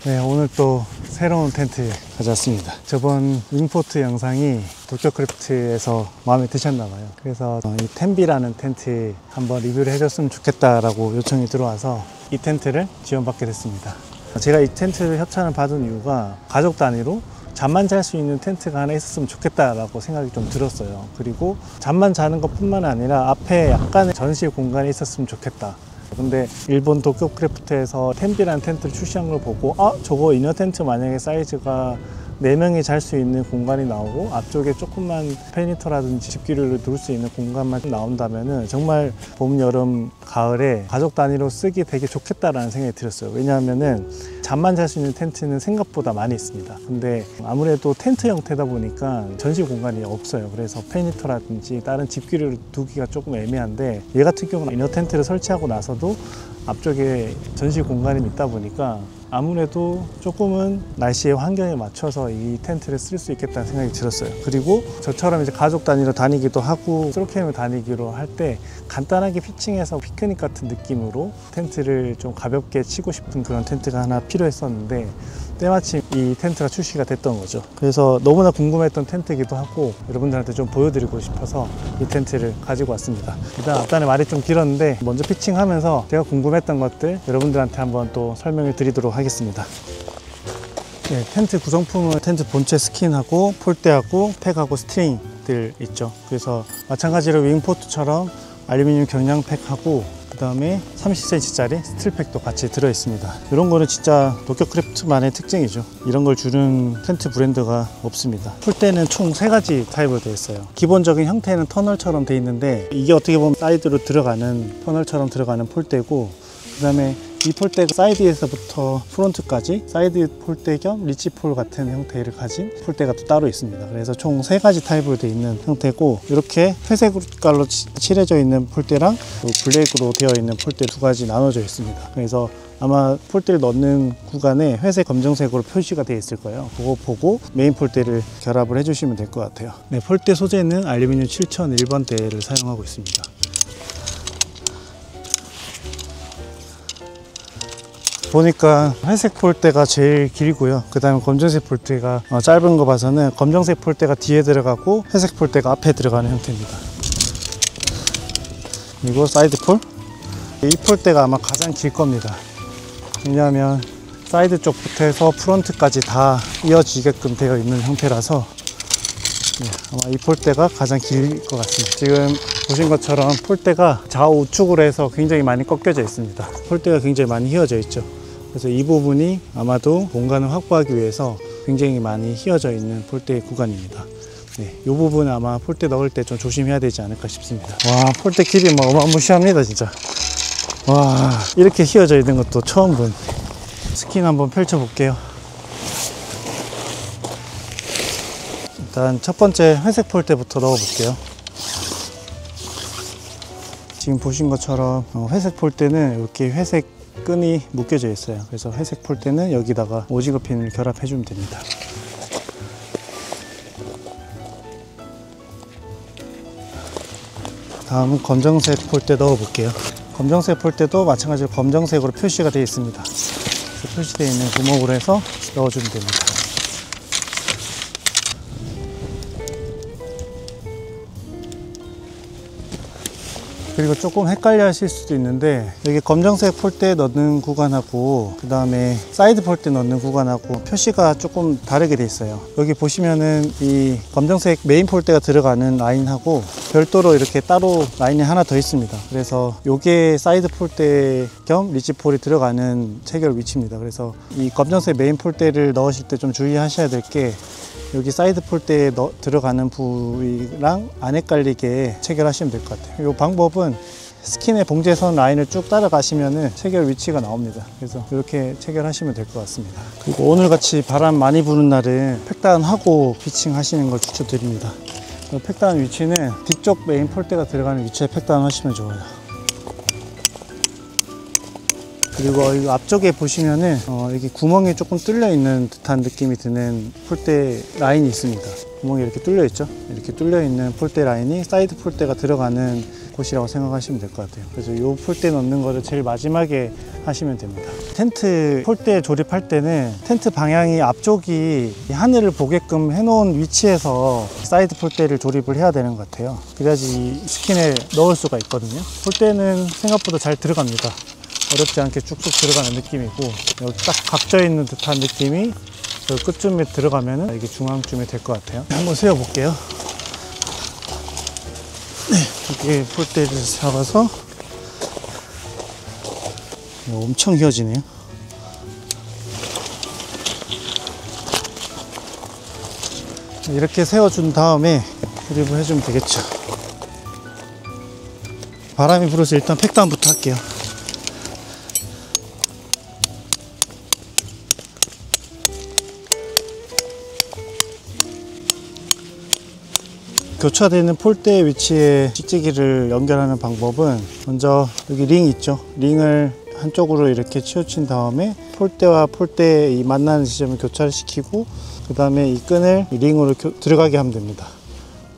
네, 오늘 또 새로운 텐트 가져왔습니다. 저번 윙포트 영상이 도쿄크래프트에서 마음에 드셨나봐요. 그래서 이 텐비라는 텐트 한번 리뷰를 해줬으면 좋겠다라고 요청이 들어와서 이 텐트를 지원받게 됐습니다. 제가 이 텐트 협찬을 받은 이유가 가족 단위로 잠만 잘 수 있는 텐트가 하나 있었으면 좋겠다라고 생각이 좀 들었어요. 그리고 잠만 자는 것 뿐만 아니라 앞에 약간의 전시 공간이 있었으면 좋겠다. 근데 일본 도쿄크래프트에서 텐비라는 텐트를 출시한 걸 보고 저거 이너 텐트 만약에 사이즈가 4명이 잘 수 있는 공간이 나오고 앞쪽에 조금만 페니터라든지 집기류를 둘 수 있는 공간만 나온다면은 정말 봄, 여름, 가을에 가족 단위로 쓰기 되게 좋겠다라는 생각이 들었어요. 왜냐하면은 잠만 잘 수 있는 텐트는 생각보다 많이 있습니다. 근데 아무래도 텐트 형태다 보니까 전시 공간이 없어요. 그래서 페니터라든지 다른 집기류를 두기가 조금 애매한데 얘 같은 경우는 이너 텐트를 설치하고 나서도 앞쪽에 전시 공간이 있다 보니까 아무래도 조금은 날씨의 환경에 맞춰서 이 텐트를 쓸 수 있겠다는 생각이 들었어요. 그리고 저처럼 이제 가족 단위로 다니기도 하고 솔로캠을 다니기로 할 때 간단하게 피칭해서 피크닉 같은 느낌으로 텐트를 좀 가볍게 치고 싶은 그런 텐트가 하나 필요했었는데 때마침 이 텐트가 출시가 됐던 거죠. 그래서 너무나 궁금했던 텐트이기도 하고 여러분들한테 좀 보여드리고 싶어서 이 텐트를 가지고 왔습니다. 일단 앞단에 말이 좀 길었는데 먼저 피칭하면서 제가 궁금했던 것들 여러분들한테 한번 또 설명을 드리도록 하겠습니다. 네, 텐트 구성품은 텐트 본체 스킨하고 폴대하고 팩하고 스트링들 있죠. 그래서 마찬가지로 윙포트처럼 알루미늄 경량 팩하고 그 다음에 30cm 짜리 스틸팩도 같이 들어 있습니다. 이런 거는 진짜 도쿄크래프트만의 특징이죠. 이런 걸 주는 텐트 브랜드가 없습니다. 폴대는 총 3가지 타입으로 되어 있어요. 기본적인 형태는 터널처럼 되어 있는데 이게 어떻게 보면 사이드로 들어가는 터널처럼 들어가는 폴대고 그 다음에 이 폴대가 사이드에서부터 프론트까지 사이드 폴대 겸 리치폴 같은 형태를 가진 폴대가 또 따로 있습니다. 그래서 총 3가지 타입으로 되어 있는 형태고 이렇게 회색 깔로 칠해져 있는 폴대랑 또 블랙으로 되어 있는 폴대 2가지 나눠져 있습니다. 그래서 아마 폴대를 넣는 구간에 회색 검정색으로 표시가 되어 있을 거예요. 그거 보고 메인 폴대를 결합을 해주시면 될 것 같아요. 네, 폴대 소재는 알루미늄 7001번대를 사용하고 있습니다. 보니까 회색 폴대가 제일 길고요. 그 다음에 검정색 폴대가 짧은 거 봐서는 검정색 폴대가 뒤에 들어가고 회색 폴대가 앞에 들어가는 형태입니다. 그리고 사이드 폴, 이 폴대가 아마 가장 길 겁니다. 왜냐하면 사이드 쪽부터 해서 프론트까지 다 이어지게끔 되어 있는 형태라서 아마 이 폴대가 가장 길 것 같습니다. 지금 보신 것처럼 폴대가 좌우 우측으로 해서 굉장히 많이 꺾여져 있습니다. 폴대가 굉장히 많이 휘어져 있죠. 그래서 이 부분이 아마도 공간을 확보하기 위해서 굉장히 많이 휘어져 있는 폴대 구간입니다. 네, 이 부분은 아마 폴대 넣을 때 좀 조심해야 되지 않을까 싶습니다. 와, 폴대 길이 뭐 어마무시합니다 진짜. 와, 이렇게 휘어져 있는 것도 처음 본. 스킨 한번 펼쳐 볼게요. 일단 첫 번째 회색 폴대부터 넣어 볼게요. 지금 보신 것처럼 회색 폴대는 이렇게 회색 끈이 묶여져 있어요. 그래서 회색 폴대는 여기다가 오징어 핀을 결합해 주면 됩니다. 다음은 검정색 폴대 넣어 볼게요. 검정색 폴대도 마찬가지로 검정색으로 표시가 되어 있습니다. 표시되어 있는 구멍으로 해서 넣어주면 됩니다. 그리고 조금 헷갈려 하실 수도 있는데 여기 검정색 폴대 넣는 구간하고 그 다음에 사이드 폴대 넣는 구간하고 표시가 조금 다르게 돼 있어요. 여기 보시면은 이 검정색 메인 폴대가 들어가는 라인하고 별도로 이렇게 따로 라인이 하나 더 있습니다. 그래서 요게 사이드 폴대 겸 리치폴이 들어가는 체결 위치입니다. 그래서 이 검정색 메인 폴대를 넣으실 때 좀 주의하셔야 될 게 여기 사이드 폴대에 들어가는 부위랑 안 헷갈리게 체결하시면 될 것 같아요. 이 방법은 스킨의 봉제선 라인을 쭉 따라가시면 체결 위치가 나옵니다. 그래서 이렇게 체결하시면 될 것 같습니다. 그리고 오늘같이 바람 많이 부는 날은 팩다운하고 피칭 하시는 걸 추천드립니다. 팩다운 위치는 뒤쪽 메인 폴대가 들어가는 위치에 팩다운 하시면 좋아요. 그리고 이 앞쪽에 보시면은 여기 구멍이 조금 뚫려 있는 듯한 느낌이 드는 폴대 라인이 있습니다. 구멍이 이렇게 뚫려 있죠. 이렇게 뚫려 있는 폴대 라인이 사이드 폴대가 들어가는 곳이라고 생각하시면 될 것 같아요. 그래서 이 폴대 넣는 거를 제일 마지막에 하시면 됩니다. 텐트 폴대 조립할 때는 텐트 방향이 앞쪽이 하늘을 보게끔 해놓은 위치에서 사이드 폴대를 조립을 해야 되는 것 같아요. 그래야지 이 스킨에 넣을 수가 있거든요. 폴대는 생각보다 잘 들어갑니다. 어렵지 않게 쭉쭉 들어가는 느낌이고, 여기 딱 각져 있는 듯한 느낌이 저 끝쯤에 들어가면은 이게 중앙쯤에 될 것 같아요. 한번 세워 볼게요. 네, 이렇게 폴대를 잡아서 엄청 휘어지네요. 이렇게 세워준 다음에 그립을 해주면 되겠죠. 바람이 불어서 일단 팩다운부터 할게요. 교차되어 있는 폴대 위치에 찍찍이를 연결하는 방법은, 먼저 여기 링 있죠. 링을 한쪽으로 이렇게 치우친 다음에 폴대와 폴대 이 만나는 지점을 교차를 시키고, 그 다음에 이 끈을 이 링으로 들어가게 하면 됩니다.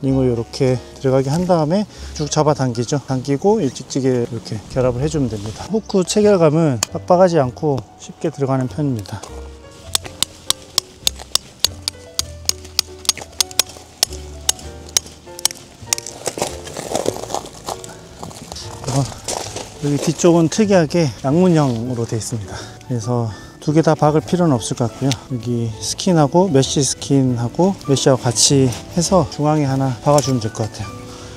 링으로 이렇게 들어가게 한 다음에 쭉 잡아 당기죠. 당기고 이 찍찍이를 이렇게 결합을 해주면 됩니다. 후크 체결감은 빡빡하지 않고 쉽게 들어가는 편입니다. 여기 뒤쪽은 특이하게 양문형으로 되어 있습니다. 그래서 두 개 다 박을 필요는 없을 것 같고요. 여기 스킨하고 메쉬 스킨하고 메쉬하고 같이 해서 중앙에 하나 박아주면 될 것 같아요.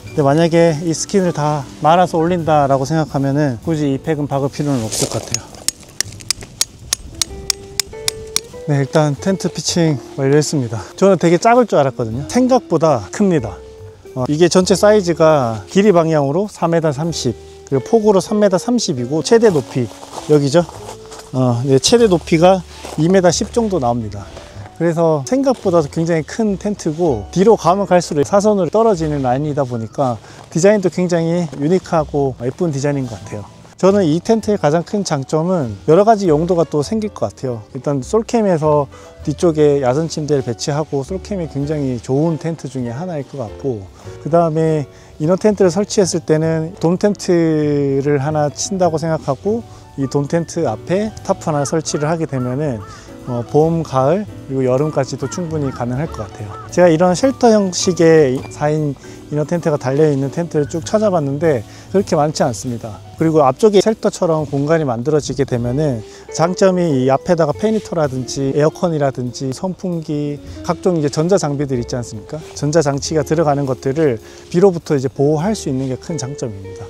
근데 만약에 이 스킨을 다 말아서 올린다 라고 생각하면은 굳이 이 팩은 박을 필요는 없을 것 같아요. 네, 일단 텐트 피칭 완료했습니다. 저는 되게 작을 줄 알았거든요. 생각보다 큽니다. 이게 전체 사이즈가 길이 방향으로 4m 30, 그리고 폭으로 3m 30이고 최대 높이 여기죠. 네, 최대 높이가 2m 10 정도 나옵니다. 그래서 생각보다 굉장히 큰 텐트고, 뒤로 가면 갈수록 사선으로 떨어지는 라인이다 보니까 디자인도 굉장히 유니크하고 예쁜 디자인인 것 같아요. 저는 이 텐트의 가장 큰 장점은 여러 가지 용도가 또 생길 것 같아요. 일단 솔캠에서 뒤쪽에 야전 침대를 배치하고 솔캠이 굉장히 좋은 텐트 중에 하나일 것 같고, 그 다음에 이너 텐트를 설치했을 때는 돔 텐트를 하나 친다고 생각하고 이 돔 텐트 앞에 타프 하나 설치를 하게 되면은 봄, 가을, 그리고 여름까지도 충분히 가능할 것 같아요. 제가 이런 쉘터 형식의 4인 이너 텐트가 달려있는 텐트를 쭉 찾아봤는데 그렇게 많지 않습니다. 그리고 앞쪽에 쉘터처럼 공간이 만들어지게 되면은 장점이 이 앞에다가 페니터라든지 에어컨이라든지 선풍기, 각종 이제 전자 장비들 있지 않습니까? 전자 장치가 들어가는 것들을 비로부터 이제 보호할 수 있는 게 큰 장점입니다.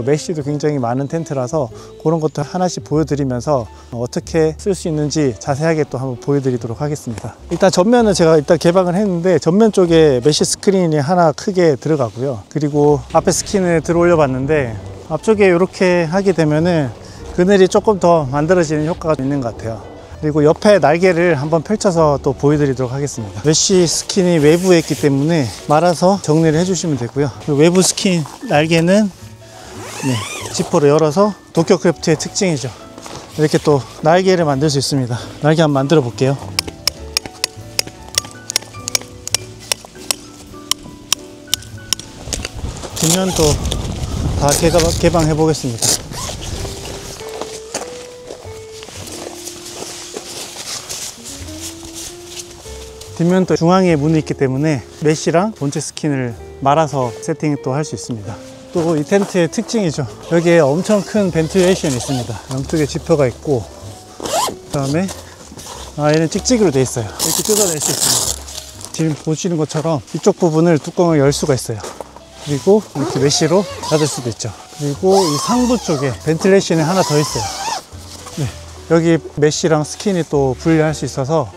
메쉬도 굉장히 많은 텐트라서 그런 것도 하나씩 보여드리면서 어떻게 쓸 수 있는지 자세하게 또 한번 보여드리도록 하겠습니다. 일단 전면은 제가 일단 개방을 했는데, 전면 쪽에 메쉬 스크린이 하나 크게 들어가고요. 그리고 앞에 스킨을 들어 올려 봤는데, 앞쪽에 이렇게 하게 되면은 그늘이 조금 더 만들어지는 효과가 있는 것 같아요. 그리고 옆에 날개를 한번 펼쳐서 또 보여드리도록 하겠습니다. 메쉬 스킨이 외부에 있기 때문에 말아서 정리를 해주시면 되고요. 외부 스킨 날개는 지퍼를 열어서 도쿄크래프트의 특징이죠. 이렇게 또 날개를 만들 수 있습니다. 날개 한번 만들어 볼게요. 뒷면도 다 개방해 보겠습니다. 뒷면도 중앙에 문이 있기 때문에 메쉬랑 본체 스킨을 말아서 세팅 또 할 수 있습니다. 또 이 텐트의 특징이죠. 여기에 엄청 큰 벤틸레이션이 있습니다. 양쪽에 지퍼가 있고, 그 다음에 얘는 찍찍이로 되어 있어요. 이렇게 뜯어낼 수 있습니다. 지금 보시는 것처럼 이쪽 부분을 뚜껑을 열 수가 있어요. 그리고 이렇게 메쉬로 닫을 수도 있죠. 그리고 이 상부 쪽에 벤틸레이션이 하나 더 있어요. 네, 여기 메쉬랑 스킨이 또 분리할 수 있어서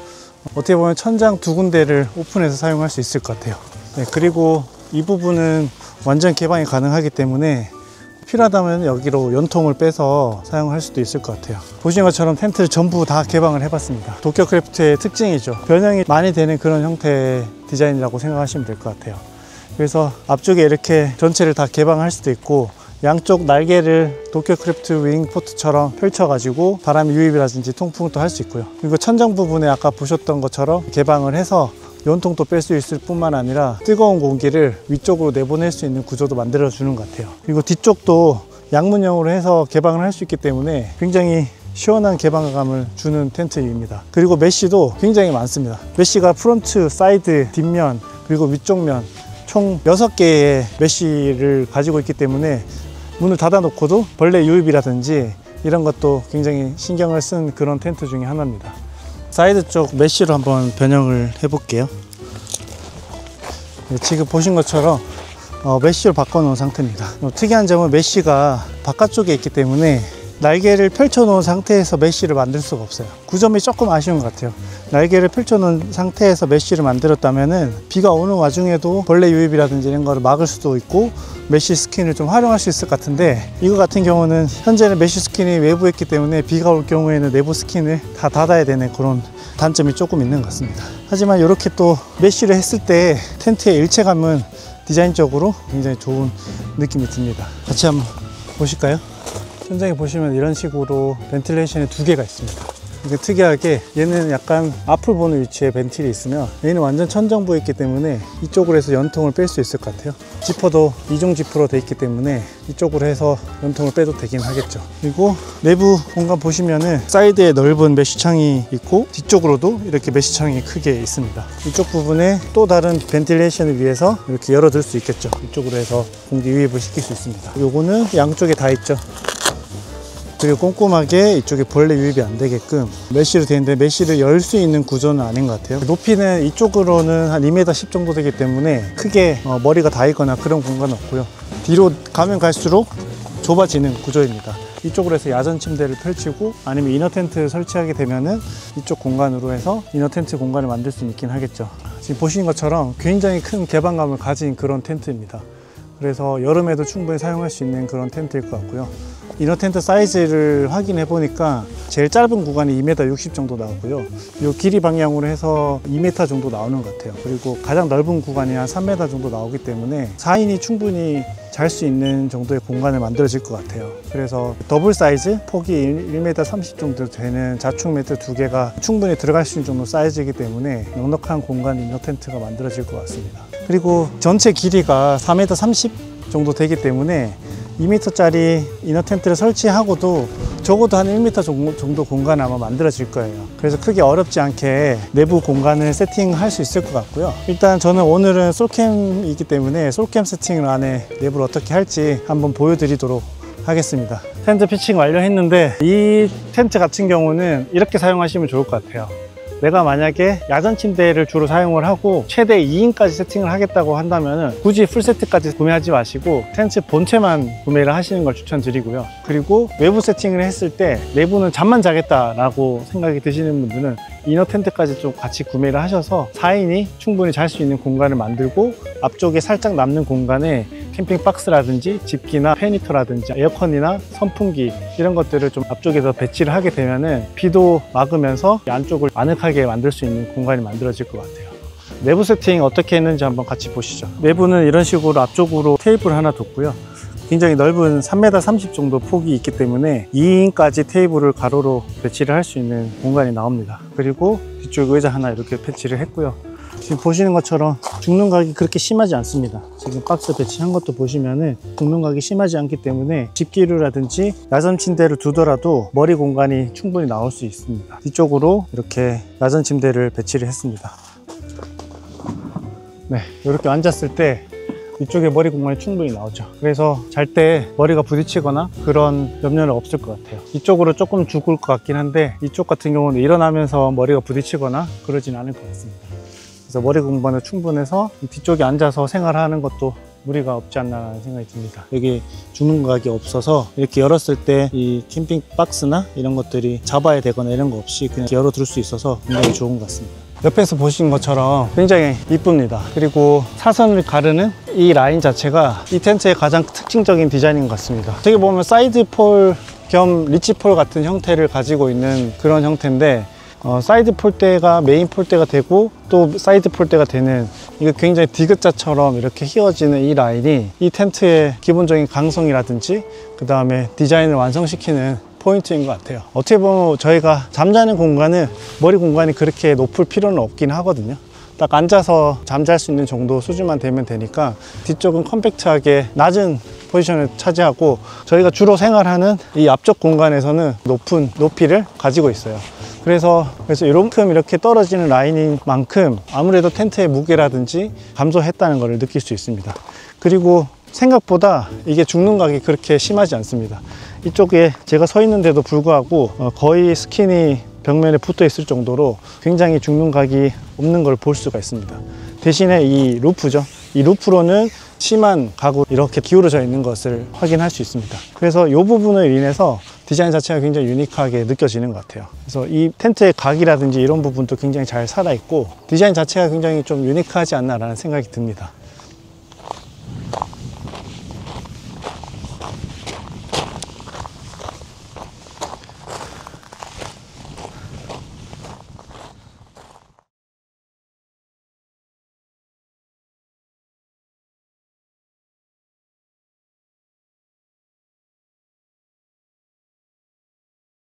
어떻게 보면 천장 두 군데를 오픈해서 사용할 수 있을 것 같아요. 네, 그리고 이 부분은 완전 개방이 가능하기 때문에 필요하다면 여기로 연통을 빼서 사용할 수도 있을 것 같아요. 보시는 것처럼 텐트를 전부 다 개방을 해봤습니다. 도쿄크래프트의 특징이죠. 변형이 많이 되는 그런 형태의 디자인이라고 생각하시면 될 것 같아요. 그래서 앞쪽에 이렇게 전체를 다 개방할 수도 있고, 양쪽 날개를 도쿄크래프트 윙 포트처럼 펼쳐가지고 바람 유입이라든지 통풍도 할 수 있고요. 그리고 천장 부분에 아까 보셨던 것처럼 개방을 해서 연통도 뺄 수 있을 뿐만 아니라 뜨거운 공기를 위쪽으로 내보낼 수 있는 구조도 만들어 주는 것 같아요. 그리고 뒤쪽도 양문형으로 해서 개방을 할 수 있기 때문에 굉장히 시원한 개방감을 주는 텐트입니다. 그리고 메쉬도 굉장히 많습니다. 메쉬가 프론트, 사이드, 뒷면, 그리고 위쪽 면 총 6개의 메쉬를 가지고 있기 때문에 문을 닫아 놓고도 벌레 유입이라든지 이런 것도 굉장히 신경을 쓴 그런 텐트 중에 하나입니다. 사이드 쪽 메쉬로 한번 변형을 해 볼게요. 지금 보신 것처럼 메쉬로 바꿔 놓은 상태입니다. 특이한 점은 메쉬가 바깥쪽에 있기 때문에 날개를 펼쳐 놓은 상태에서 메쉬를 만들 수가 없어요. 그 점이 조금 아쉬운 것 같아요. 날개를 펼쳐 놓은 상태에서 메쉬를 만들었다면은 비가 오는 와중에도 벌레 유입이라든지 이런 거를 막을 수도 있고 메쉬 스킨을 좀 활용할 수 있을 것 같은데, 이거 같은 경우는 현재는 메쉬 스킨이 외부에 있기 때문에 비가 올 경우에는 내부 스킨을 다 닫아야 되는 그런 단점이 조금 있는 것 같습니다. 하지만 이렇게 또 메쉬를 했을 때 텐트의 일체감은 디자인적으로 굉장히 좋은 느낌이 듭니다. 같이 한번 보실까요? 천장에 보시면 이런 식으로 벤틸레이션이 2개가 있습니다. 이게 특이하게 얘는 약간 앞을 보는 위치에 벤틸이 있으면 얘는 완전 천정부에 있기 때문에 이쪽으로 해서 연통을 뺄 수 있을 것 같아요. 지퍼도 이중 지퍼로 되어 있기 때문에 이쪽으로 해서 연통을 빼도 되긴 하겠죠. 그리고 내부 공간 보시면은 사이드에 넓은 메쉬창이 있고 뒤쪽으로도 이렇게 메쉬창이 크게 있습니다. 이쪽 부분에 또 다른 벤틸레이션을 위해서 이렇게 열어둘 수 있겠죠. 이쪽으로 해서 공기 유입을 시킬 수 있습니다. 요거는 양쪽에 다 있죠. 그리고 꼼꼼하게 이쪽에 벌레 유입이 안 되게끔 메쉬로 되어 있는데 메쉬를 열 수 있는 구조는 아닌 것 같아요. 높이는 이쪽으로는 한 2m 10 정도 되기 때문에 크게 머리가 닿거나 그런 공간은 없고요. 뒤로 가면 갈수록 좁아지는 구조입니다. 이쪽으로 해서 야전 침대를 펼치고 아니면 이너 텐트 설치하게 되면은 이쪽 공간으로 해서 이너 텐트 공간을 만들 수 있긴 하겠죠. 지금 보시는 것처럼 굉장히 큰 개방감을 가진 그런 텐트입니다. 그래서 여름에도 충분히 사용할 수 있는 그런 텐트일 것 같고요. 이너 텐트 사이즈를 확인해 보니까 제일 짧은 구간이 2m 60 정도 나오고요. 이 길이 방향으로 해서 2m 정도 나오는 것 같아요. 그리고 가장 넓은 구간이 한 3m 정도 나오기 때문에 4인이 충분히 잘 수 있는 정도의 공간을 만들어질 것 같아요. 그래서 더블 사이즈, 폭이 1m 30 정도 되는 자축 매트 2개가 충분히 들어갈 수 있는 정도 사이즈이기 때문에 넉넉한 공간 이너 텐트가 만들어질 것 같습니다. 그리고 전체 길이가 4m 30 정도 되기 때문에 2m짜리 이너 텐트를 설치하고도 적어도 한 1m 정도 공간 아마 만들어질 거예요. 그래서 크게 어렵지 않게 내부 공간을 세팅할 수 있을 것 같고요. 일단 저는 오늘은 솔캠이기 때문에 솔캠 세팅을 안에 내부를 어떻게 할지 한번 보여드리도록 하겠습니다. 텐트 피칭 완료했는데 이 텐트 같은 경우는 이렇게 사용하시면 좋을 것 같아요. 내가 만약에 야전 침대를 주로 사용을 하고 최대 2인까지 세팅을 하겠다고 한다면 굳이 풀세트까지 구매하지 마시고 텐트 본체만 구매를 하시는 걸 추천드리고요. 그리고 외부 세팅을 했을 때 내부는 잠만 자겠다라고 생각이 드시는 분들은 이너 텐트까지 좀 같이 구매를 하셔서 4인이 충분히 잘 수 있는 공간을 만들고 앞쪽에 살짝 남는 공간에 캠핑 박스라든지 집기나 페니터라든지 에어컨이나 선풍기 이런 것들을 좀 앞쪽에서 배치를 하게 되면은 비도 막으면서 안쪽을 아늑하게 만들 수 있는 공간이 만들어질 것 같아요. 내부 세팅 어떻게 했는지 한번 같이 보시죠. 내부는 이런 식으로 앞쪽으로 테이블 하나 뒀고요. 굉장히 넓은 3m 30 정도 폭이 있기 때문에 2인까지 테이블을 가로로 배치를 할 수 있는 공간이 나옵니다. 그리고 뒤쪽 의자 하나 이렇게 배치를 했고요. 지금 보시는 것처럼 죽눈각이 그렇게 심하지 않습니다. 지금 박스 배치한 것도 보시면은 죽눈각이 심하지 않기 때문에 집기류라든지 야전 침대를 두더라도 머리 공간이 충분히 나올 수 있습니다. 뒤쪽으로 이렇게 야전 침대를 배치를 했습니다. 네, 이렇게 앉았을 때 이쪽에 머리 공간이 충분히 나오죠. 그래서 잘 때 머리가 부딪히거나 그런 염려는 없을 것 같아요. 이쪽으로 조금 죽을 것 같긴 한데 이쪽 같은 경우는 일어나면서 머리가 부딪히거나 그러진 않을 것 같습니다. 그래서 머리 공간은 충분해서 뒤쪽에 앉아서 생활하는 것도 무리가 없지 않나 생각이 듭니다. 여기 죽눈각이 없어서 이렇게 열었을 때 이 캠핑 박스나 이런 것들이 잡아야 되거나 이런 거 없이 그냥 열어둘 수 있어서 굉장히 좋은 것 같습니다. 옆에서 보신 것처럼 굉장히 이쁩니다. 그리고 사선을 가르는 이 라인 자체가 이 텐트의 가장 특징적인 디자인인 것 같습니다. 어떻게 보면 사이드폴 겸 리치폴 같은 형태를 가지고 있는 그런 형태인데 사이드 폴대가 메인 폴대가 되고 또 사이드 폴대가 되는 이거 굉장히 디귿자처럼 이렇게 휘어지는 이 라인이 이 텐트의 기본적인 강성이라든지 그 다음에 디자인을 완성시키는 포인트인 것 같아요. 어떻게 보면 저희가 잠자는 공간은 머리 공간이 그렇게 높을 필요는 없긴 하거든요. 딱 앉아서 잠잘 수 있는 정도 수준만 되면 되니까 뒤쪽은 컴팩트하게 낮은 포지션을 차지하고 저희가 주로 생활하는 이 앞쪽 공간에서는 높은 높이를 가지고 있어요. 그래서 이만큼 이렇게 떨어지는 라인인 만큼 아무래도 텐트의 무게라든지 감소했다는 것을 느낄 수 있습니다. 그리고 생각보다 이게 죽는각이 그렇게 심하지 않습니다. 이쪽에 제가 서 있는데도 불구하고 거의 스킨이 벽면에 붙어 있을 정도로 굉장히 죽는각이 없는 걸 볼 수가 있습니다. 대신에 이 루프죠. 이 루프로는 심한 각으로 이렇게 기울어져 있는 것을 확인할 수 있습니다. 그래서 이 부분을 인해서 디자인 자체가 굉장히 유니크하게 느껴지는 것 같아요. 그래서 이 텐트의 각이라든지 이런 부분도 굉장히 잘 살아있고 디자인 자체가 굉장히 좀 유니크하지 않나 라는 생각이 듭니다.